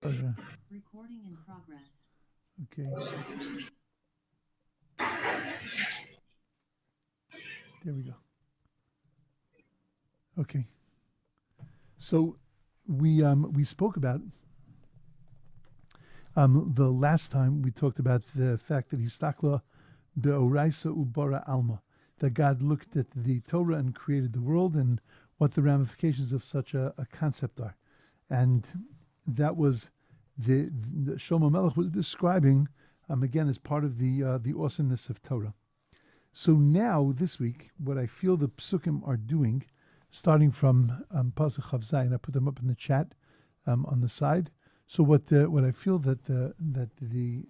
Recording in progress. Okay. There we go. Okay. So we spoke about the last time we talked about the fact that Histakla be'oraisa ubara alma, that God looked at the Torah and created the world and what the ramifications of such a concept are. And that was the Shlomo Hamelech was describing again as part of the awesomeness of Torah. So now this week, what I feel the psukim are doing, starting from Pasuk Chav Zayin, I put them up in the chat on the side. So what I feel that the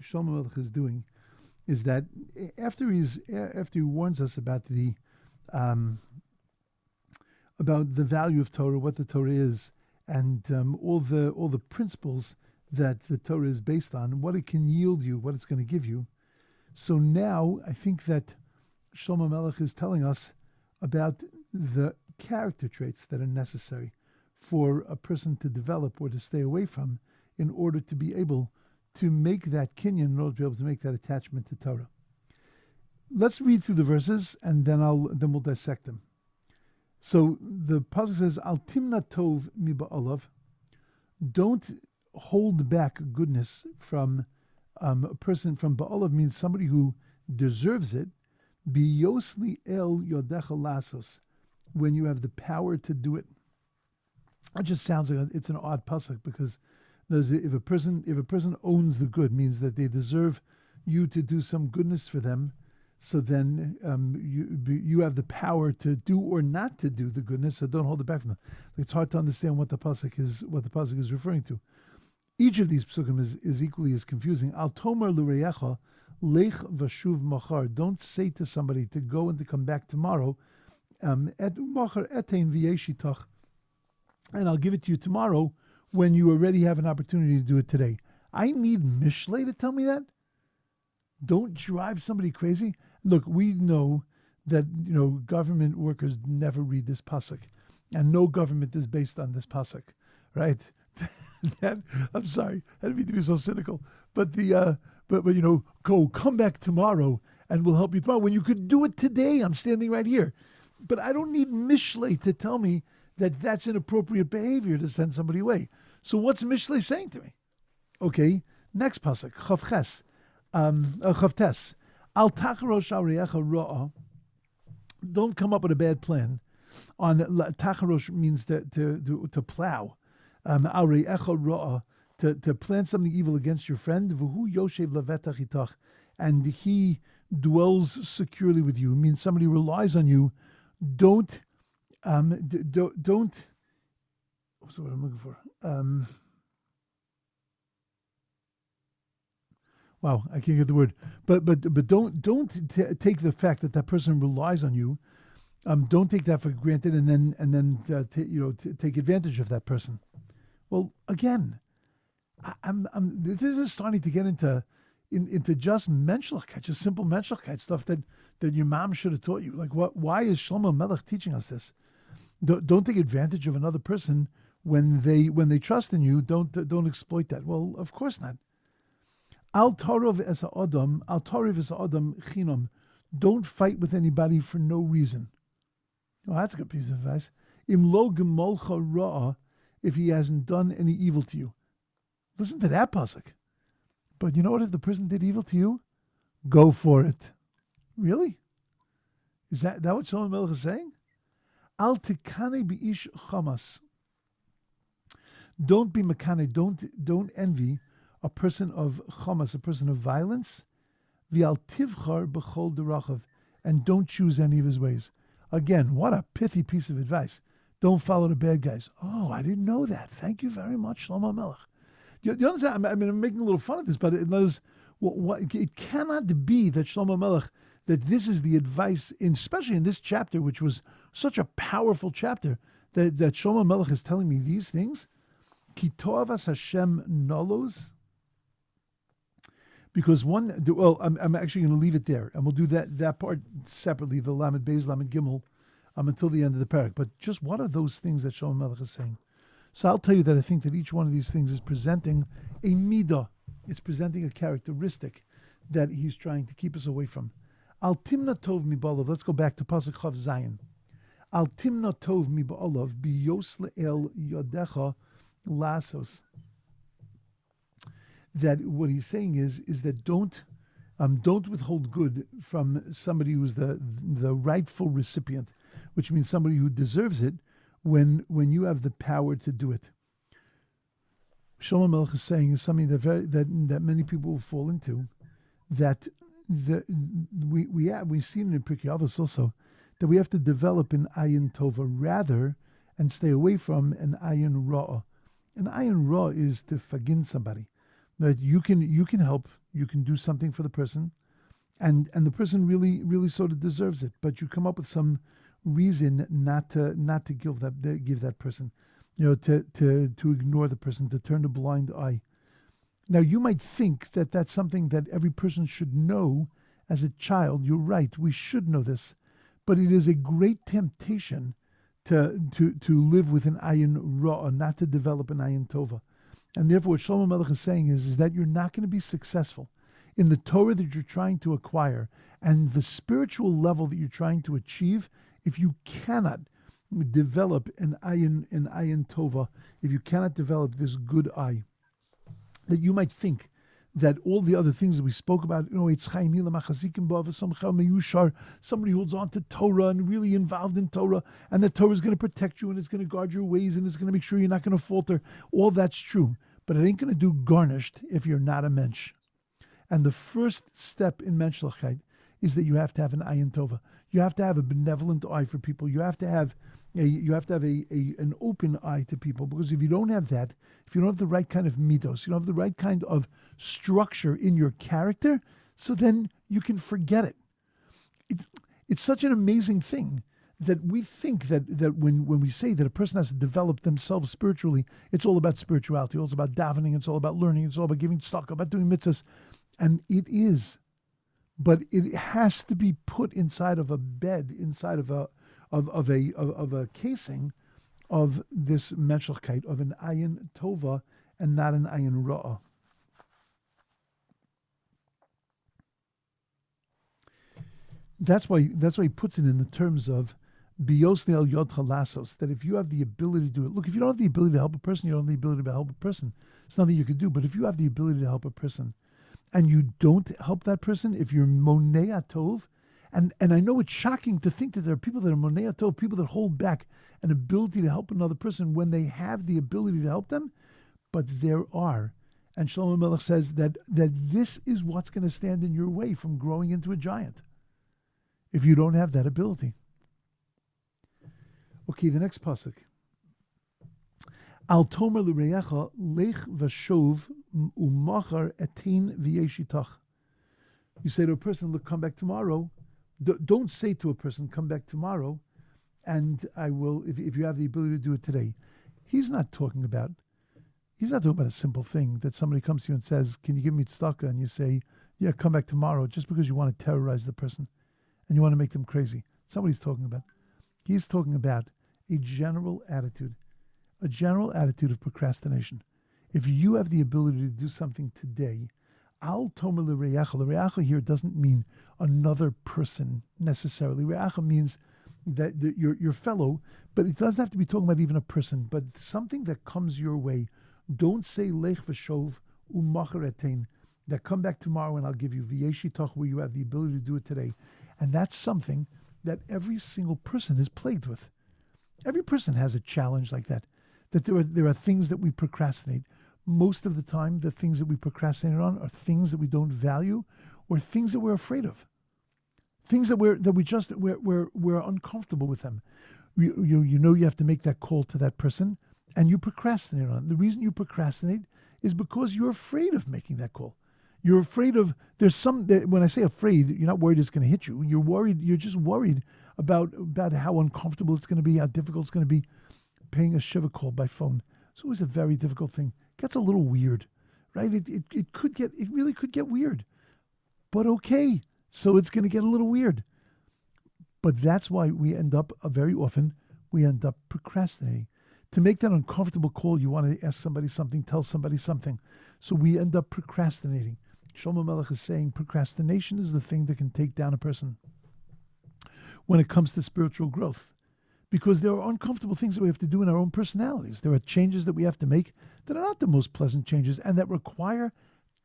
Shlomo Hamelech is doing is that after he warns us about the value of Torah, what the Torah is, and all the principles that the Torah is based on, what it can yield you, what it's going to give you. So now I think that Shlomo Hamelech is telling us about the character traits that are necessary for a person to develop or to stay away from in order to be able to make that kinyan, in order to be able to make that attachment to Torah. Let's read through the verses and then we'll dissect them. So the pasuk says, "Al timna tov mi ba'alav." Don't hold back goodness from a person. From ba'alav means somebody who deserves it. Biyosli el yodecha lasos, when you have the power to do it. It just sounds like it's an odd pasuk because if a person owns the good, means that they deserve you to do some goodness for them. So then you have the power to do or not to do the goodness. So don't hold it back from them. It's hard to understand what the pasuk is referring to. Each of these psukim is equally as confusing. Al tomer l'reyecha lech vashuv machar. Don't say to somebody to go and to come back tomorrow. Et machar etein v'yeshitach, and I'll give it to you tomorrow when you already have an opportunity to do it today. I need Mishlei to tell me that. Don't drive somebody crazy. Look, we know that government workers never read this pasuk, and no government is based on this pasuk, right? I'm sorry, I didn't mean to be so cynical, but come back tomorrow and we'll help you tomorrow when you could do it today. I'm standing right here, but I don't need Mishlei to tell me that that's inappropriate behavior to send somebody away. So what's Mishlei saying to me? Okay, next pasuk, Chavches. Chavtes, al tacharosh ariyecha ra'a. Don't come up with a bad plan. On tacharosh means to plow. Ariyecha ra'a, to plan something evil against your friend. V'hu yoshev levetach itach, and he dwells securely with you. It means somebody relies on you. Don't. What's the word I'm looking for? Wow, I can't get the word. But don't take the fact that person relies on you. Don't take that for granted, and then take advantage of that person. Well, again, this is starting to get into just menschlichkeit, just simple menschlichkeit stuff that your mom should have taught you. Like what? Why is Shlomo Hamelech teaching us this? Don't take advantage of another person when they trust in you. Don't exploit that. Well, of course not. Al tarav es ha'adam chinam. Don't fight with anybody for no reason. Well, that's a good piece of advice. Im lo gemolcha ra'a, if he hasn't done any evil to you. Listen to that pasuk. But you know what? If the person did evil to you, go for it. Really? Is that what Shlomo Hamelech is saying? Al tikane bi'ish chamas. Don't be makane. Don't envy a person of chamas, a person of violence. V'al tivchar b'chol derachav, and don't choose any of his ways. Again, what a pithy piece of advice. Don't follow the bad guys. Oh, I didn't know that. Thank you very much, Shlomo Hamelech. You understand? I'm making a little fun of this, but it cannot be that Shlomo Hamelech, that this is the advice, especially in this chapter, which was such a powerful chapter, that Shlomo Hamelech is telling me these things. Ki to'avas Hashem nolos. Because I'm actually going to leave it there, and we'll do that part separately, the Lamed Beis, Lamed Gimel, until the end of the parak. But just what are those things that Shlomo Hamelech is saying? So I'll tell you that I think that each one of these things is presenting a midah. It's presenting a characteristic that he's trying to keep us away from. Al timna tov mi ba'olav. Let's go back to Pasuk Chav Zayin. Al timna tov mi ba'olav biyos le'el yodecha lasos. That what he's saying is that don't withhold good from somebody who's the rightful recipient, which means somebody who deserves it when you have the power to do it. Shlomo Hamelech is saying is something that many people will fall into, that we see it in Pirkei Avos also, that we have to develop an ayin tova rather and stay away from an ayin ra'ah. An ayin ra'ah is to fagin somebody. That you can help, you can do something for the person, and the person really sort of deserves it, but you come up with some reason not to give that person, to ignore the person, to turn a blind eye. Now you might think that that's something that every person should know as a child. You're right, we should know this, but it is a great temptation to live with an ayin ra'ah, not to develop an ayin tova. And therefore, what Shlomo Hamelech is saying is that you're not going to be successful in the Torah that you're trying to acquire and the spiritual level that you're trying to achieve if you cannot develop an ayin tova, if you cannot develop this good eye. That you might think that all the other things that we spoke about, somebody holds on to Torah and really involved in Torah, and that Torah is going to protect you and it's going to guard your ways and it's going to make sure you're not going to falter. All that's true, but it ain't going to do garnished if you're not a mensch. And the first step in menschlichkeit is that you have to have an ayin tova. You have to have a benevolent eye for people. You have to have an open eye to people, because if you don't have that, if you don't have the right kind of middos, you don't have the right kind of structure in your character, so then you can forget it. It's such an amazing thing that we think that when we say that a person has to develop themselves spiritually, it's all about spirituality, it's all about davening, it's all about learning, it's all about giving tzedakah, about doing mitzvahs, and it is, but it has to be put inside of a bed, inside of a casing of this menschlichkeit, of an ayin tova and not an ayin ra'ah. That's why he puts it in the terms of bios le'el yodcha lasos, that if you have the ability to do it. Look, if you don't have the ability to help a person, you don't have the ability to help a person. It's nothing you could do. But if you have the ability to help a person and you don't help that person, if you're monei tov, and I know it's shocking to think that there are people that are monei tov, people that hold back an ability to help another person when they have the ability to help them, but there are. And Shlomo Hamelech says that this is what's going to stand in your way from growing into a giant, if you don't have that ability. Okay, the next pasuk. Al tomer l'reyecha lech v'shov u'machar etein v'yeshitach. You say to a person, look, come back tomorrow. Don't say to a person, come back tomorrow, and I will, if you have the ability to do it today. He's not talking about a simple thing that somebody comes to you and says, can you give me tzedakah? And you say, yeah, come back tomorrow, just because you want to terrorize the person and you want to make them crazy. That's not what he's talking about. He's talking about a general attitude of procrastination. If you have the ability to do something today, al tomer l'reyecha. L'reyecha here doesn't mean another person necessarily. Reyecha means that your fellow, but it doesn't have to be talking about even a person, but something that comes your way. Don't say lech v'shov u'machar etein, that come back tomorrow and I'll give you v'yeshitach, where you have the ability to do it today. And that's something that every single person is plagued with. Every person has a challenge like that. That there are things that we procrastinate. Most of the time, the things that we procrastinate on are things that we don't value, or things that we're afraid of. Things that we're uncomfortable with them. You have to make that call to that person, and you procrastinate on it. The reason you procrastinate is because you're afraid of making that call. You're afraid of, when I say afraid, you're not worried it's going to hit you. You're just worried about how uncomfortable it's going to be, how difficult it's going to be. Paying a shiva call by phone, it's always a very difficult thing. It gets a little weird, right? It really could get weird. But okay, so it's going to get a little weird. But that's why we end up, very often, procrastinating. To make that uncomfortable call, you want to ask somebody something, tell somebody something. So we end up procrastinating. Shlomo Hamelech is saying procrastination is the thing that can take down a person when it comes to spiritual growth. Because there are uncomfortable things that we have to do in our own personalities. There are changes that we have to make that are not the most pleasant changes and that require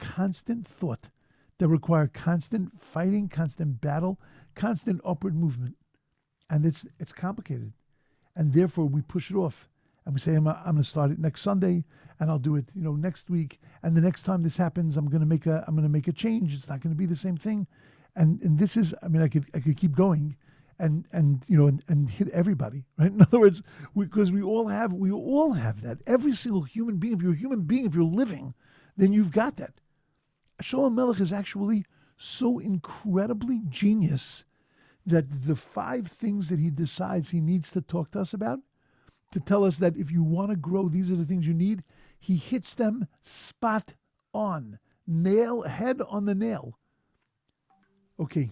constant thought, that require constant fighting, constant battle, constant upward movement. And it's complicated. And therefore we push it off. And we say, I'm going to start it next Sunday, and I'll do it, next week. And the next time this happens, I'm going to make a change. It's not going to be the same thing. And this is, I could keep going, and hit everybody, right? In other words, because we all have that. Every single human being. If you're a human being, if you're living, then you've got that. Shlomo Hamelech is actually so incredibly genius that the 5 things that he decides he needs to talk to us about, to tell us that if you want to grow, these are the things you need, he hits them spot on. Head on the nail. Okay.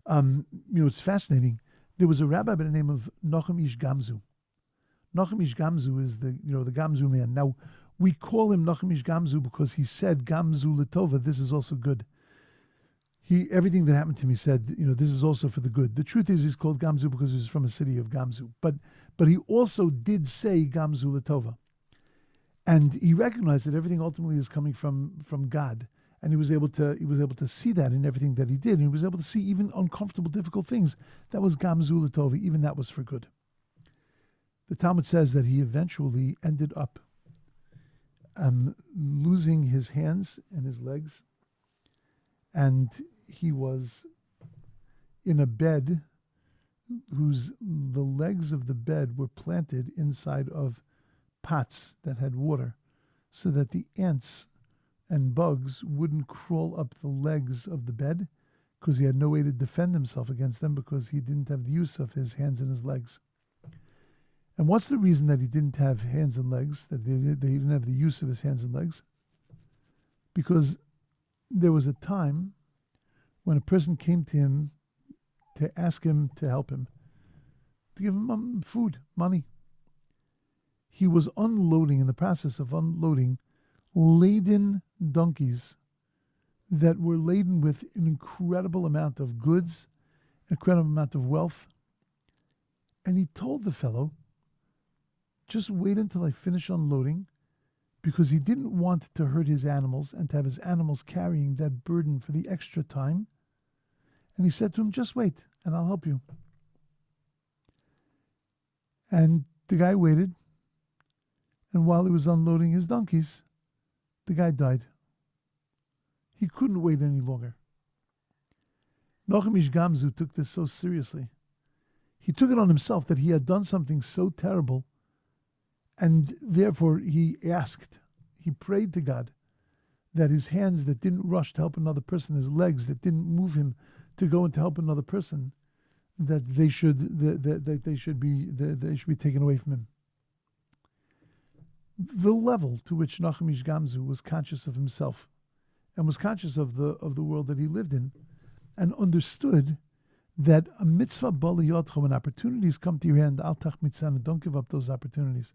It's fascinating. There was a rabbi by the name of Nochem Ish Gamzu. Nochem Ish Gamzu is the Gamzu man. Now, we call him Nochem Ish Gamzu because he said Gamzu Latova, this is also good. Everything that happened to him, he said, this is also for the good. The truth is, he's called Gamzu because he's from a city of Gamzu. But he also did say Gamzu Latova. And he recognized that everything ultimately is coming from God. And he was able to see that in everything that he did. And he was able to see even uncomfortable, difficult things. That was Gamzu Latova. Even that was for good. The Talmud says that he eventually ended up losing his hands and his legs. And he was in a bed the legs of the bed were planted inside of pots that had water so that the ants and bugs wouldn't crawl up the legs of the bed because he had no way to defend himself against them because he didn't have the use of his hands and his legs. And what's the reason that he didn't have hands and legs, that he didn't have the use of his hands and legs? Because there was a time when a person came to him to ask him to help him, to give him food, money. He was in the process of unloading laden donkeys that were laden with an incredible amount of goods, an incredible amount of wealth. And he told the fellow, just wait until I finish unloading, because he didn't want to hurt his animals and to have his animals carrying that burden for the extra time. And he said to him, just wait, and I'll help you. And the guy waited, and while he was unloading his donkeys, the guy died. He couldn't wait any longer. Nochem Ish Gamzu took this so seriously. He took it on himself that he had done something so terrible, and therefore he prayed to God that his hands that didn't rush to help another person, his legs that didn't move him to go and to help another person, that they should be taken away from him. The level to which Nochem Ish Gamzu was conscious of himself and was conscious of the world that he lived in, and understood that a mitzvah bali yodcha, when opportunities come to your hand, al tach mitzana, don't give up those opportunities.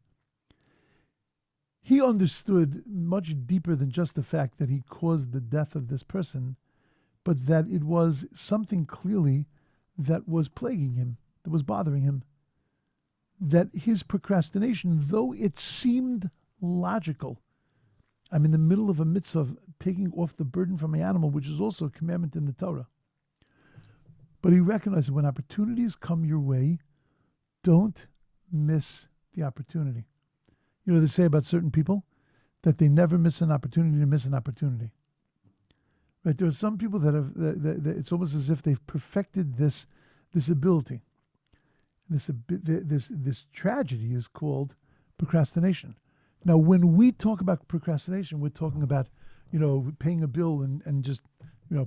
He understood much deeper than just the fact that he caused the death of this person, but that it was something clearly that was plaguing him, that was bothering him. That his procrastination, though it seemed logical, I'm in the middle of a mitzvah of taking off the burden from my animal, which is also a commandment in the Torah. But he recognized that when opportunities come your way, don't miss the opportunity. You know, they say about certain people that they never miss an opportunity to miss an opportunity. Right? There are some people that it's almost as if they've perfected this ability. This tragedy is called procrastination. Now, when we talk about procrastination, we're talking about, paying a bill and just,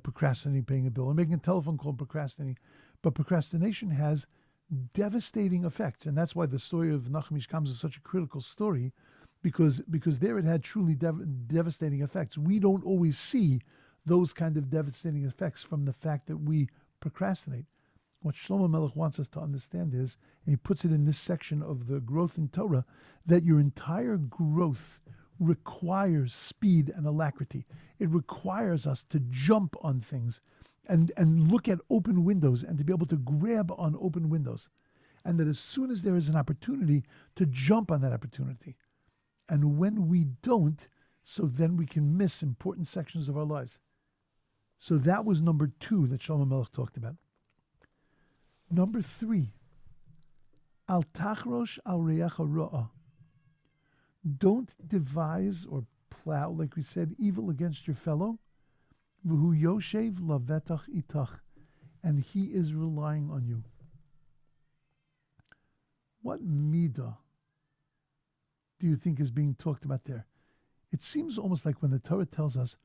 procrastinating paying a bill, or making a telephone call, procrastinating. But procrastination has devastating effects, and that's why the story of Nochem Ish Gamzu is such a critical story, because there it had truly devastating effects. We don't always see those kind of devastating effects from the fact that we procrastinate. what Shlomo Hamelech wants us to understand is, and he puts it in this section of the growth in Torah, that your entire growth requires speed and alacrity. It requires us to jump on things and look at open windows and to be able to grab on open windows. And that as soon as there is an opportunity, to jump on that opportunity. And when we don't, so then we can miss important sections of our lives. So that was number 2 that Shlomo Hamelech talked about. Number 3, al tachrosh al reacha ra'ah. Don't devise or plow, like we said, evil against your fellow. V'hu yoshev lavetach itach, and he is relying on you. What midah do you think is being talked about there? It seems almost like when the Torah tells us,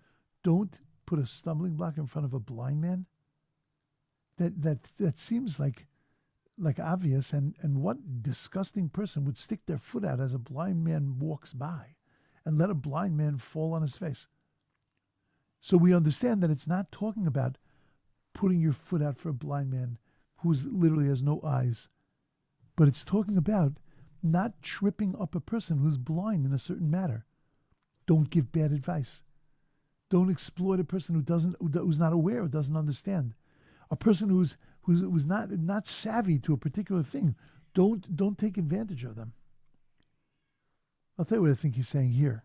don't put a stumbling block in front of a blind man. That seems like obvious, and what disgusting person would stick their foot out as a blind man walks by and let a blind man fall on his face? So we understand that it's not talking about putting your foot out for a blind man who literally has no eyes, but it's talking about not tripping up a person who's blind in a certain matter. Don't give bad advice. Don't exploit a person who's not aware, who doesn't understand. A person who's not savvy to a particular thing. Don't take advantage of them. I'll tell you what I think he's saying here.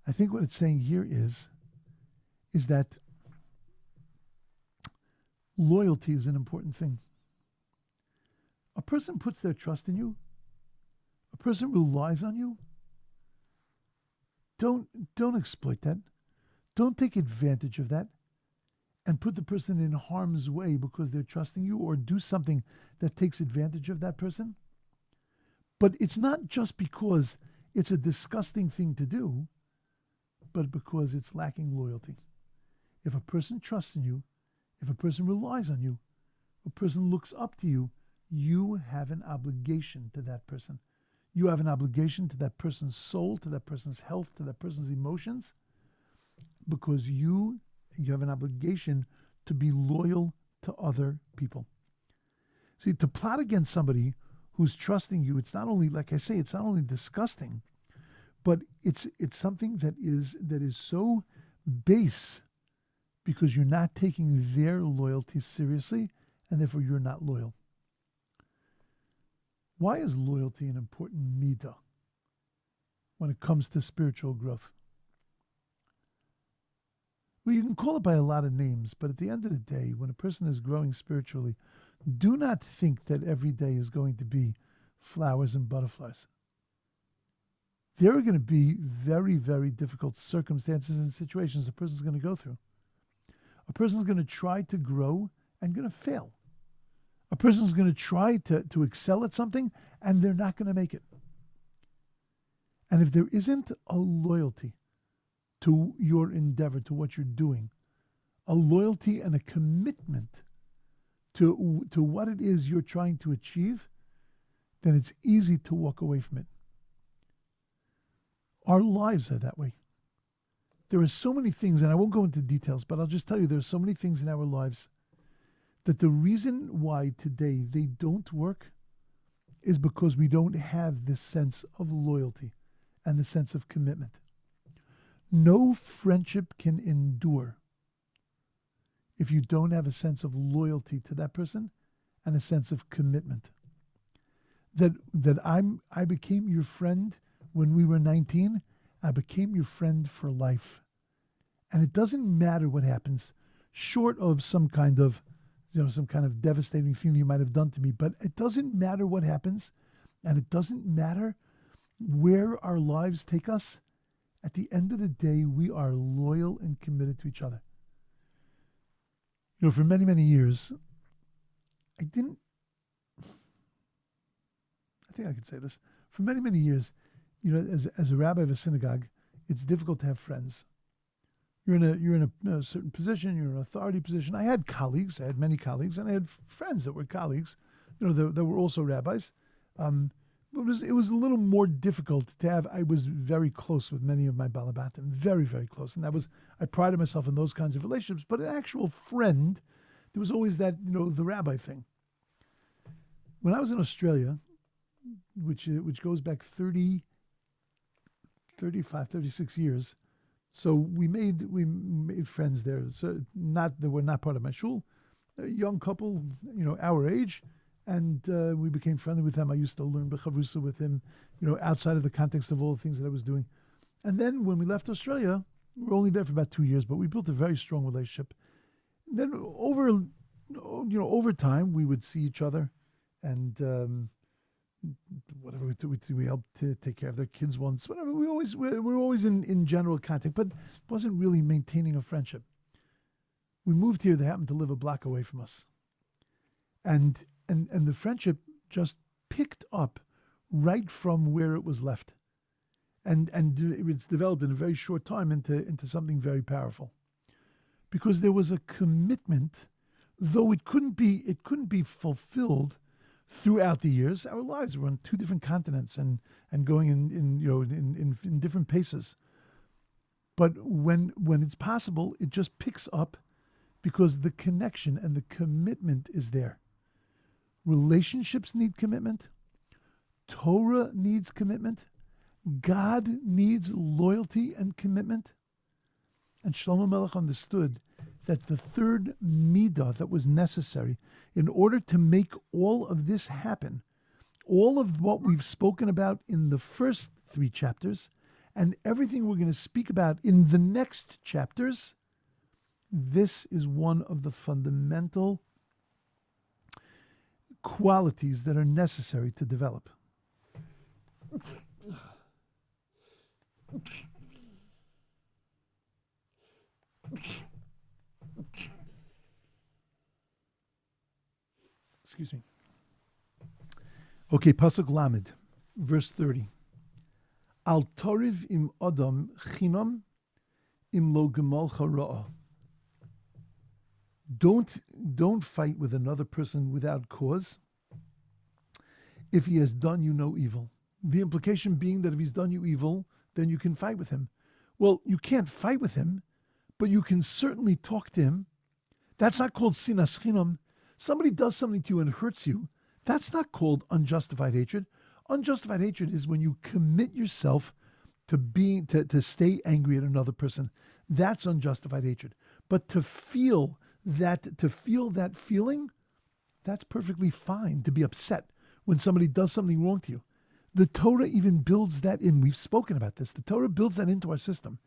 I think what it's saying here is that loyalty is an important thing. A person puts their trust in you. A person relies on you. Don't exploit that. Don't take advantage of that and put the person in harm's way because they're trusting you, or do something that takes advantage of that person. But it's not just because it's a disgusting thing to do, but because it's lacking loyalty. If a person trusts in you, if a person relies on you, a person looks up to you, you have an obligation to that person. You have an obligation to that person's soul, to that person's health, to that person's emotions, because you have an obligation to be loyal to other people. See, to plot against somebody who's trusting you, it's not only, like I say, it's not only disgusting, but it's something that is so base, because you're not taking their loyalty seriously, and therefore you're not loyal. Why is loyalty an important midah when it comes to spiritual growth? Well, you can call it by a lot of names, but at the end of the day, when a person is growing spiritually, do not think that every day is going to be flowers and butterflies. There are going to be very, very difficult circumstances and situations a person's going to go through. A person's going to try to grow and going to fail. A person's going to try to excel at something, and they're not going to make it. And if there isn't a loyalty to your endeavor, to what you're doing, a loyalty and a commitment to what it is you're trying to achieve, then it's easy to walk away from it. Our lives are that way. There are so many things, and I won't go into details, but I'll just tell you there are so many things in our lives that the reason why today they don't work is because we don't have this sense of loyalty and the sense of commitment. No friendship can endure if you don't have a sense of loyalty to that person and a sense of commitment. That I became your friend when we were 19, I became your friend for life. And it doesn't matter what happens, short of some kind of devastating thing you might have done to me, but it doesn't matter what happens, and it doesn't matter where our lives take us. At the end of the day, we are loyal and committed to each other. For many, many years, I think I could say this. For many, many years, as a rabbi of a synagogue, it's difficult to have friends. You're in a certain position. You're in an authority position. I had colleagues. I had many colleagues, and I had friends that were colleagues. That were also rabbis. It was a little more difficult to have. I was very close with many of my balabatim, very, very close, and I prided myself in those kinds of relationships. But an actual friend there was always that, the rabbi thing. When I was in Australia, which goes back 30, 35, 36 years, so we made friends there. So they were not part of my shul, a young couple, our age, and we became friendly with them. I used to learn Bechavrusa with him, outside of the context of all the things that I was doing. And then when we left Australia, we were only there for about 2 years, but we built a very strong relationship. Then over time, we would see each other, and whatever we helped to take care of their kids once. Whatever we were always in general contact, but wasn't really maintaining a friendship. We moved here. They happened to live a block away from us, and the friendship just picked up right from where it was left, and it's developed in a very short time into something very powerful, because there was a commitment, though it couldn't be fulfilled throughout the years. Our lives were on two different continents and going in different paces. But when it's possible, it just picks up because the connection and the commitment is there. Relationships need commitment. Torah needs commitment. God needs loyalty and commitment. And Shlomo Hamelech understood that the third midah that was necessary in order to make all of this happen, all of what we've spoken about in the first 3 chapters, and everything we're going to speak about in the next chapters, this is one of the fundamental qualities that are necessary to develop. Excuse me. Okay, Pasuk Lamed, verse 30. Al toriv im Adam chinam im lo gemalcha ra'ah. Don't fight with another person without cause if he has done you no evil. The implication being that if he's done you evil, then you can fight with him. Well, you can't fight with him, but you can certainly talk to him. That's not called sinas chinam. Somebody does something to you and hurts you. That's not called unjustified hatred. Unjustified hatred is when you commit yourself to stay angry at another person. That's unjustified hatred. But to feel that feeling, that's perfectly fine. To be upset when somebody does something wrong to you. The Torah even builds that in. We've spoken about this. The Torah builds that into our system,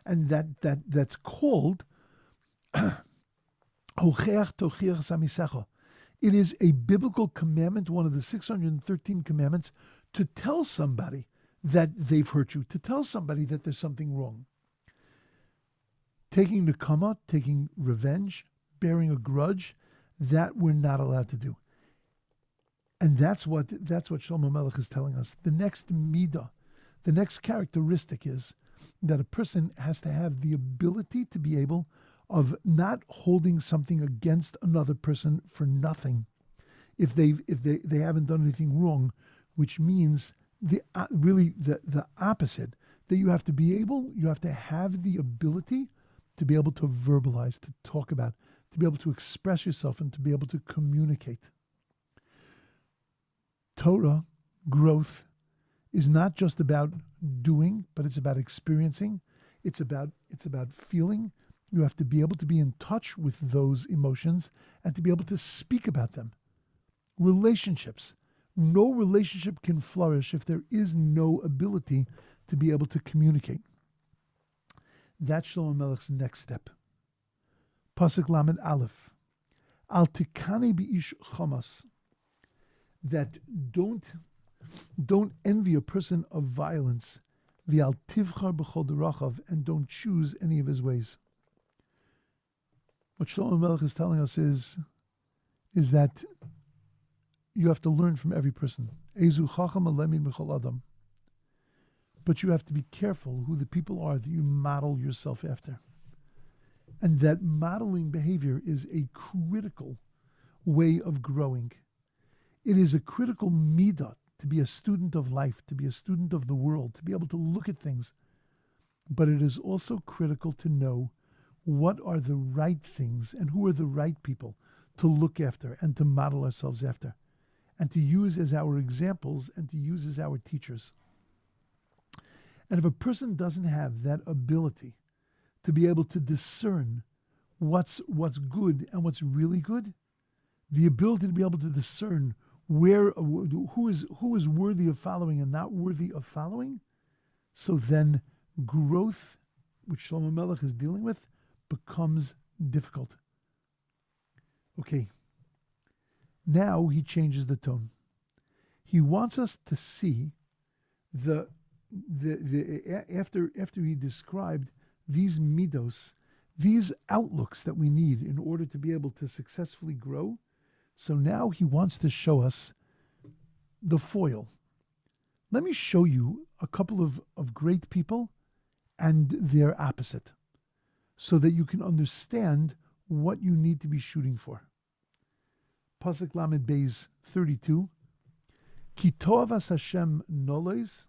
and that's called hocheach tochiach samisecha. It is a biblical commandment, one of the 613 commandments, to tell somebody that they've hurt you, to tell somebody that there's something wrong. Taking nekama, taking revenge, bearing a grudge, that we're not allowed to do. And that's what Shlomo Hamelech is telling us. The next midah, the next characteristic is that a person has to have the ability to be able of not holding something against another person for nothing if they haven't done anything wrong, which means the opposite, that you have to have the ability to be able to verbalize, to talk about, to be able to express yourself, and to be able to communicate. Torah growth is not just about doing, but it's about experiencing. It's about feeling. You have to be able to be in touch with those emotions and to be able to speak about them. Relationships. No relationship can flourish if there is no ability to be able to communicate. That's Shlomo Hamelech's next step. Pasuk Lamed Aleph. Al tikane bi'ish chamas. That don't envy a person of violence. V'al tivchar b'chol derachav, and don't choose any of his ways. What Shlomo Hamelech is telling us is that you have to learn from every person. Ezu chacham alemin b'chol adam. But you have to be careful who the people are that you model yourself after. And that modeling behavior is a critical way of growing. It is a critical midah to be a student of life, to be a student of the world, to be able to look at things. But it is also critical to know what are the right things and who are the right people to look after and to model ourselves after, and to use as our examples and to use as our teachers. And if a person doesn't have that ability to be able to discern what's good and what's really good, the ability to be able to discern who is worthy of following and not worthy of following, so then growth, which Shlomo Hamelech is dealing with, becomes difficult. Okay, now he changes the tone. He wants us to see after he described these middos, these outlooks that we need in order to be able to successfully grow. So now he wants to show us the foil. Let me show you a couple of great people and their opposite, so that you can understand what you need to be shooting for. Pasuk Lamed Beis 32. Ki tovas Hashem noles,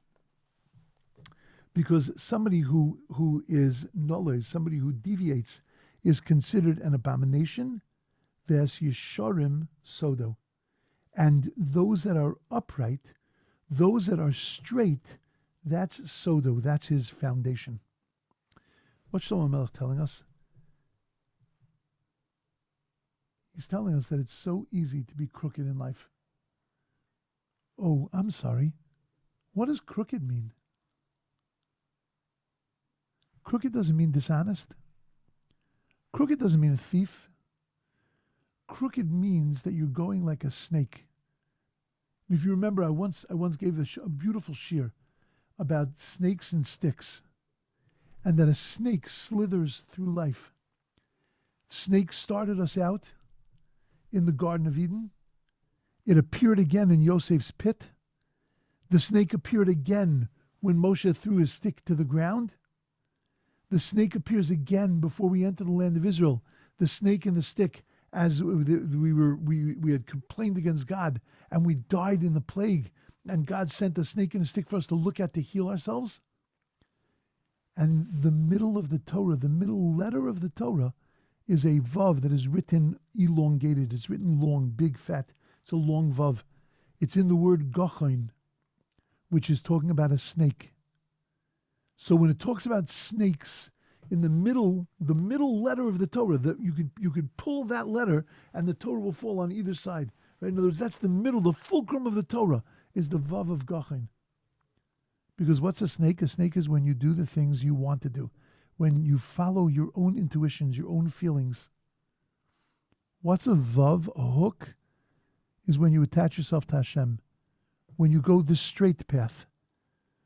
because somebody who is noles, somebody who deviates, is considered an abomination. Ves yesharim sodo, and those that are upright, those that are straight, that's sodo, that's his foundation. What's Shlomo Hamelech telling us? He's telling us that it's so easy to be crooked in life. Oh, I'm sorry. What does crooked mean? Crooked doesn't mean dishonest. Crooked doesn't mean a thief. Crooked means that you're going like a snake. If you remember, I once gave a beautiful shiur about snakes and sticks, and that a snake slithers through life. Snake started us out in the Garden of Eden. It appeared again in Yosef's pit. The snake appeared again when Moshe threw his stick to the ground. The snake appears again before we enter the land of Israel. The snake and the stick, as we had complained against God and we died in the plague, and God sent a snake and a stick for us to look at to heal ourselves. And the middle of the Torah, the middle letter of the Torah, is a vav that is written elongated. It's written long, big, fat. It's a long vav. It's in the word gochain, which is talking about a snake. So when it talks about snakes, in the middle letter of the Torah, that you could pull that letter and the Torah will fall on either side. Right? In other words, that's the middle, the fulcrum of the Torah is the vav of gochain. Because what's a snake? A snake is when you do the things you want to do, when you follow your own intuitions, your own feelings. What's a vav, a hook? Is when you attach yourself to Hashem, when you go the straight path.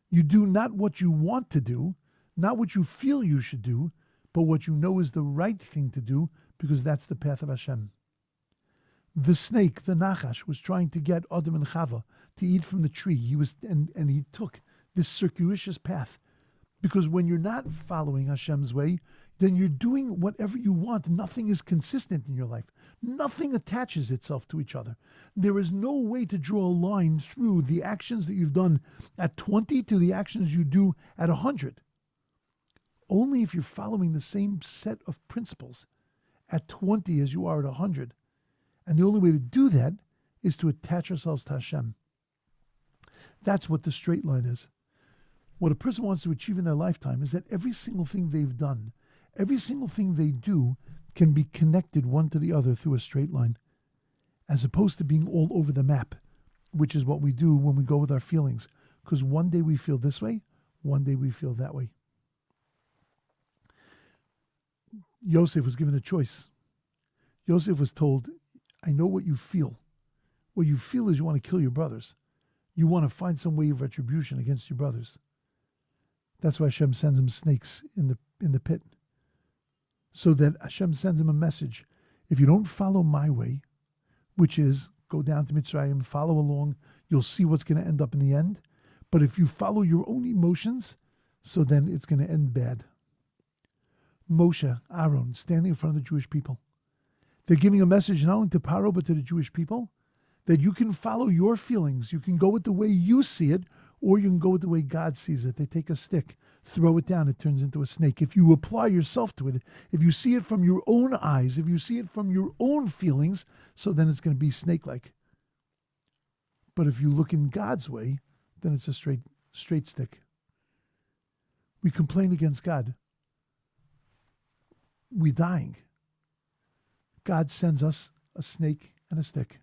You do not what you want to do, not what you feel you should do, but what you know is the right thing to do, because that's the path of Hashem. The snake, the Nachash, was trying to get Adam and Chava to eat from the tree. And he took this circuitous path, because when you're not following Hashem's way, then you're doing whatever you want. Nothing is consistent in your life. Nothing attaches itself to each other. There is no way to draw a line through the actions that you've done at 20 to the actions you do at 100. Only if you're following the same set of principles at 20 as you are at 100. And the only way to do that is to attach ourselves to Hashem. That's what the straight line is. What a person wants to achieve in their lifetime is that every single thing they've done, every single thing they do can be connected one to the other through a straight line, as opposed to being all over the map, which is what we do when we go with our feelings. Because one day we feel this way, one day we feel that way. Yosef was given a choice. Yosef was told, I know what you feel. What you feel is you want to kill your brothers. You want to find some way of retribution against your brothers. That's why Hashem sends him snakes in the pit. So that Hashem sends him a message. If you don't follow my way, which is go down to Mitzrayim, follow along, you'll see what's going to end up in the end. But if you follow your own emotions, so then it's going to end bad. Moshe, Aaron, standing in front of the Jewish people. They're giving a message not only to Paro, but to the Jewish people, that you can follow your feelings. You can go with the way you see it, or you can go with the way God sees it. They take a stick, throw it down, it turns into a snake. If you apply yourself to it, if you see it from your own eyes, if you see it from your own feelings, so then it's going to be snake-like. But if you look in God's way, then it's a straight stick. We complain against God. We're dying. God sends us a snake and a stick.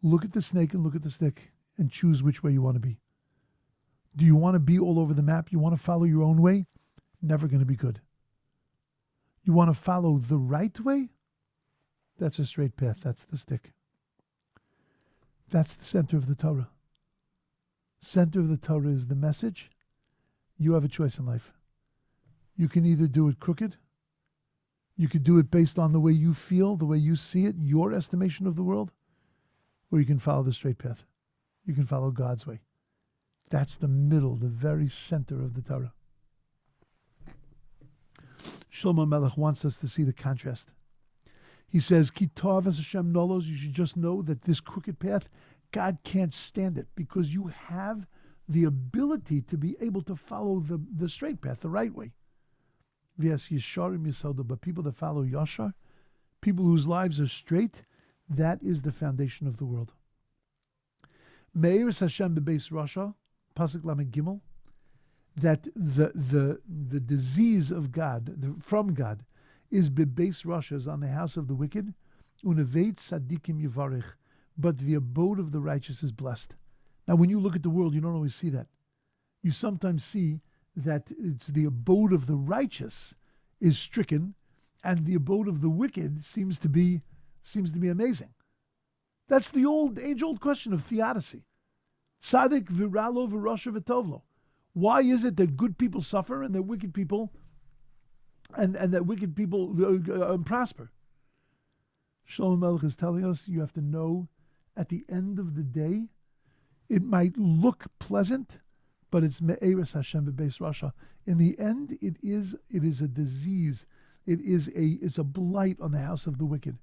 Look at the snake and look at the stick and choose which way you want to be. Do you want to be all over the map? You want to follow your own way? Never going to be good. You want to follow the right way? That's a straight path. That's the stick. That's the center of the Torah. Center of the Torah is the message. You have a choice in life. You can either do it crooked. You could do it based on the way you feel, the way you see it, your estimation of the world. Or you can follow the straight path. You can follow God's way. That's the middle, the very center of the Torah. Shlomo Hamelech wants us to see the contrast. He says, Ki tov es Hashem nolos, you should just know that this crooked path, God can't stand it because you have the ability to be able to follow the straight path, the right way. V'yas yisharim yisodo, but people that follow yashar, people whose lives are straight, that is the foundation of the world. Me'eres Hashem bebeis rasha, pasuk lamed gimel, that the disease of God, from God, is bebeis rasha, is on the house of the wicked, uneveit tzadikim yivarich, but the abode of the righteous is blessed. Now, when you look at the world, you don't always see that. You sometimes see that it's the abode of the righteous is stricken, and the abode of the wicked seems to be amazing. That's the age-old question of theodicy. Tzadik viralo v'rasha v'tovlo. Why is it that good people suffer and that wicked people prosper? Shlomo Hamelech is telling us you have to know at the end of the day, it might look pleasant, but it's me'eres Hashem bebeis rasha. In the end, it is a disease. It's a blight on the house of the wicked.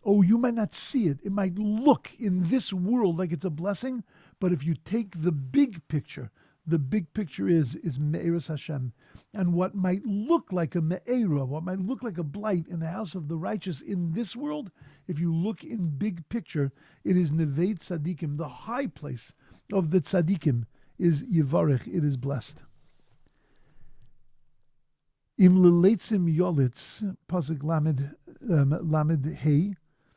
Oh, you might not see it. It might look in this world like it's a blessing, but if you take the big picture is me'eres Hashem. And what might look like a me'era, what might look like a blight in the house of the righteous in this world, if you look in big picture, it is neveit tzadikim, the high place of the tzadikim is yivarech, it is blessed. Im leleitzim yolitz, pasuk lamed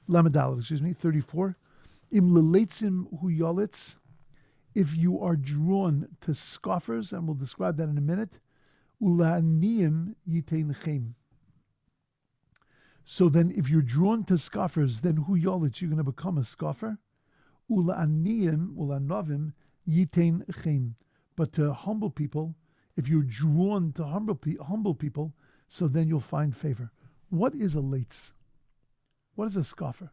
daled, 34. Im leleitzim hu yolitz, if you are drawn to scoffers, and we'll describe that in a minute, ula'aniyim yitein chem. So then, if you're drawn to scoffers, then hu yolitz, you're going to become a scoffer. Ula'aniyim, ula'novim yitein chem. But to humble people, if you're drawn to humble people, so then you'll find favor. What is a leitz? What is a scoffer?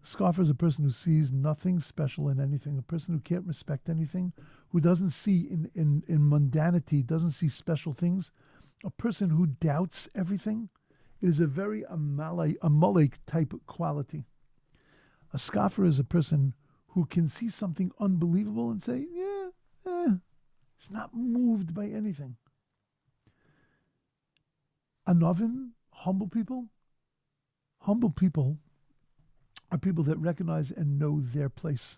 A scoffer is a person who sees nothing special in anything, a person who can't respect anything, who doesn't see in mundanity, doesn't see special things, a person who doubts everything. It is a very Amalek type quality. A scoffer is a person who can see something unbelievable and say, it's not moved by anything. Anovim, humble people are people that recognize and know their place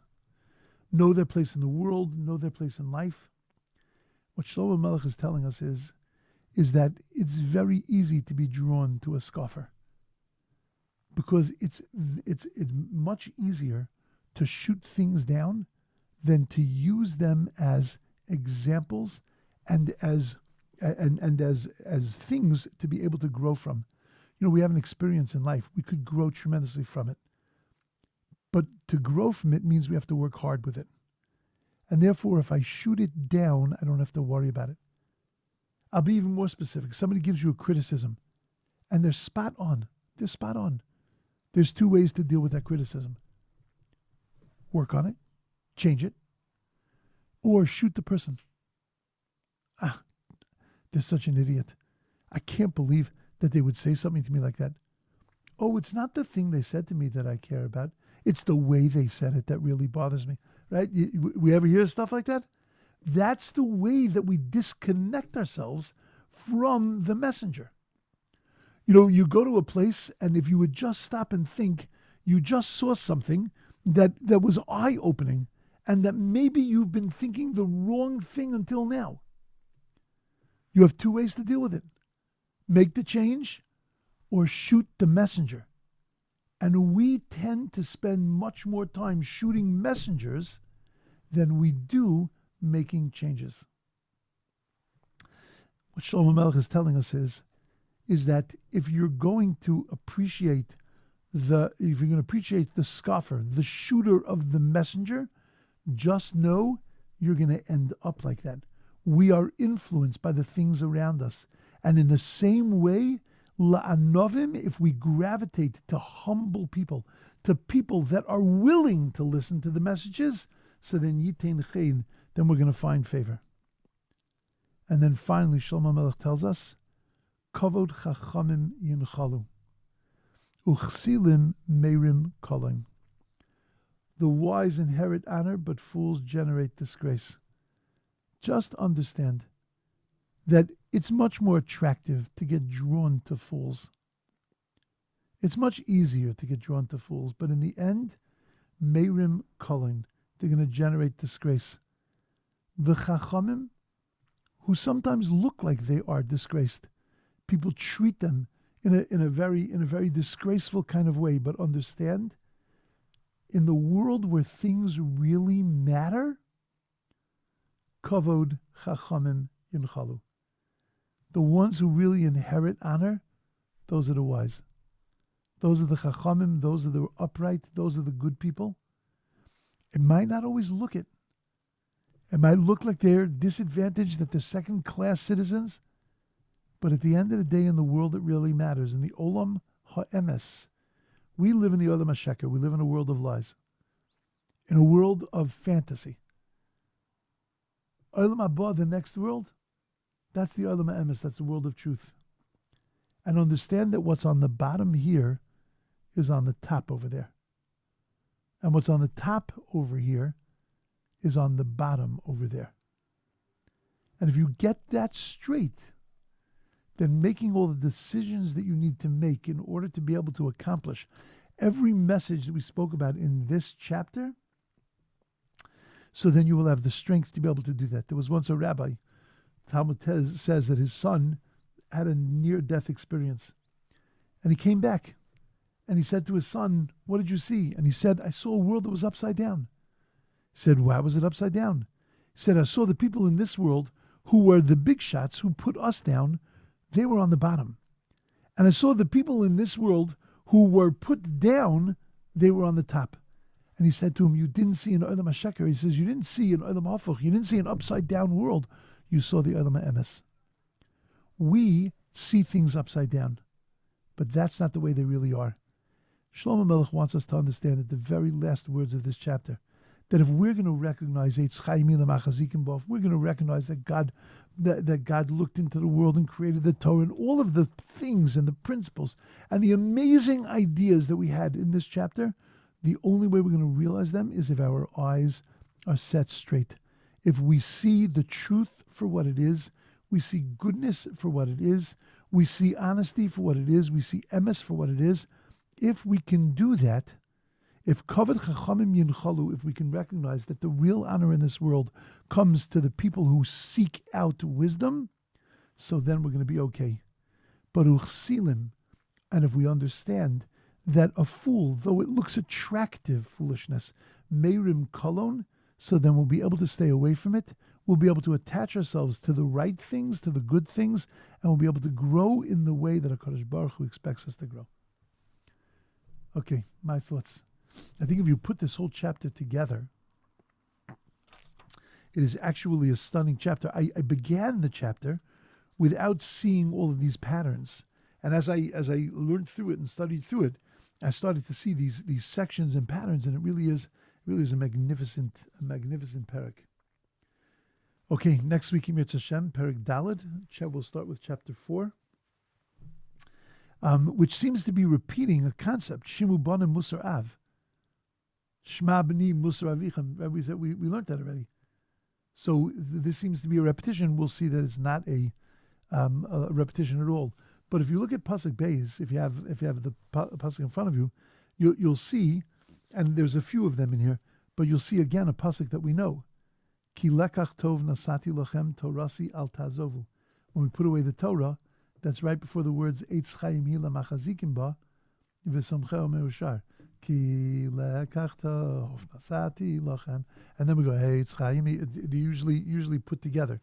in the world, know their place in life. What Shlomo Hamelech is telling us is that it's very easy to be drawn to a scoffer because it's much easier to shoot things down than to use them as examples and as things to be able to grow from. We have an experience in life. We could grow tremendously from it. But to grow from it means we have to work hard with it. And therefore, if I shoot it down, I don't have to worry about it. I'll be even more specific. Somebody gives you a criticism, and they're spot on. There's two ways to deal with that criticism. Work on it, change it, or shoot the person. They're such an idiot. I can't believe that they would say something to me like that. Oh, it's not the thing they said to me that I care about. It's the way they said it that really bothers me, right? We ever hear stuff like that? That's the way that we disconnect ourselves from the messenger. You go to a place, and if you would just stop and think, you just saw something that was eye-opening, and that maybe you've been thinking the wrong thing until now. You have two ways to deal with it. Make the change or shoot the messenger. And we tend to spend much more time shooting messengers than we do making changes. What Shlomo Hamelech is telling us is that if you're going to appreciate the scoffer, the shooter of the messenger, just know you're going to end up like that. We are influenced by the things around us. And in the same way, la'anovim, if we gravitate to humble people, to people that are willing to listen to the messages, so then yitein chen, then we're going to find favor. And then finally, Shlomo Hamelech tells us, kavod chachamim yinchalu, uchsilim meirim kolim. The wise inherit honor, but fools generate disgrace. Just understand that it's much more attractive to get drawn to fools. It's much easier to get drawn to fools, but in the end, meirim kolim, they're going to generate disgrace. The chachamim, who sometimes look like they are disgraced, people treat them in a very disgraceful kind of way, but understand, in the world where things really matter, kavod chachamim yinchalu. The ones who really inherit honor, those are the wise. Those are the chachamim, those are the upright, those are the good people. It might not always look it. It might look like they're disadvantaged, that they're second-class citizens, but at the end of the day, in the world, it really matters. In the olam ha'emes, we live in the olam ha'sheker. We live in a world of lies, in a world of fantasy. Olam haba, the next world, that's the olam ha'emes. That's the world of truth. And understand that what's on the bottom here is on the top over there, and what's on the top over here is on the bottom over there. And if you get that straight, then making all the decisions that you need to make in order to be able to accomplish every message that we spoke about in this chapter, so then you will have the strength to be able to do that. There was once a rabbi, Talmud says that his son had a near-death experience. And he came back, and he said to his son, "What did you see?" And he said, "I saw a world that was upside down." He said, "Why was it upside down?" He said, "I saw the people in this world who were the big shots, who put us down, they were on the bottom. And I saw the people in this world who were put down, they were on the top." And he said to him, "You didn't see an Olam HaSheker." He says, "You didn't see an Olam HaHafuch. You didn't see an upside down world. You saw the Olam HaEmes." We see things upside down, but that's not the way they really are. Shlomo Hamelech wants us to understand at the very last words of this chapter that if we're going to recognize Eitz Chaim Machazikim Bo, if we're going to recognize that God looked into the world and created the Torah and all of the things and the principles and the amazing ideas that we had in this chapter, the only way we're going to realize them is if our eyes are set straight. If we see the truth for what it is, we see goodness for what it is, we see honesty for what it is, we see emes for what it is. If we can do that, if kavod chachamim yinchalu, if we can recognize that the real honor in this world comes to the people who seek out wisdom, so then we're going to be okay. But uchsilim, and if we understand that a fool, though it looks attractive foolishness, meirim kolon, so then we'll be able to stay away from it. We'll be able to attach ourselves to the right things, to the good things, and we'll be able to grow in the way that HaKadosh Baruch Hu expects us to grow. Okay, my thoughts. I think if you put this whole chapter together, it is actually a stunning chapter. I began the chapter without seeing all of these patterns. And as I learned through it and studied through it, I started to see these sections and patterns, and it really is a magnificent parak. Okay, next week, Yirtzeh Hashem, Parak Daled. We'll start with chapter 4, which seems to be repeating a concept, Shimu Banim Musar Av. Shma B'ni Musar Avichem. We learned that already. So this seems to be a repetition. We'll see that it's not a repetition at all. But if you look at pasuk beis, if you have the pasuk in front of you, you'll see, and there's a few of them in here, but you'll see again a pasuk that we know. Ki lekach tov nasati lochem torasi al tazovu. When we put away the Torah, that's right before the words eitz chaim hila machazikim ba v'samcheo meushar. Ki lekach tov nasati lochem, and then we go eitz chaim. They usually put together.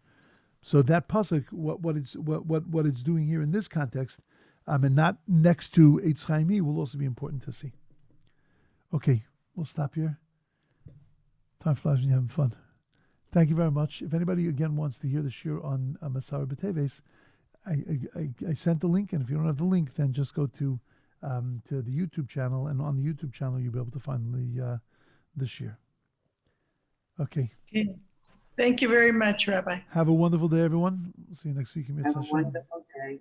So that pasuk, what it's doing here in this context, and not next to eitz chaim will also be important to see. Okay, we'll stop here. Time flies when you're having fun. Thank you very much. If anybody again wants to hear the shir on Masar B'Teves, I sent the link, and if you don't have the link, then just go to the YouTube channel, and on the YouTube channel you'll be able to find the shir. Okay. Thank you very much, Rabbi. Have a wonderful day, everyone. See you next week in Mitzvah. Have a wonderful day.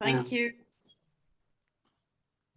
Thank you.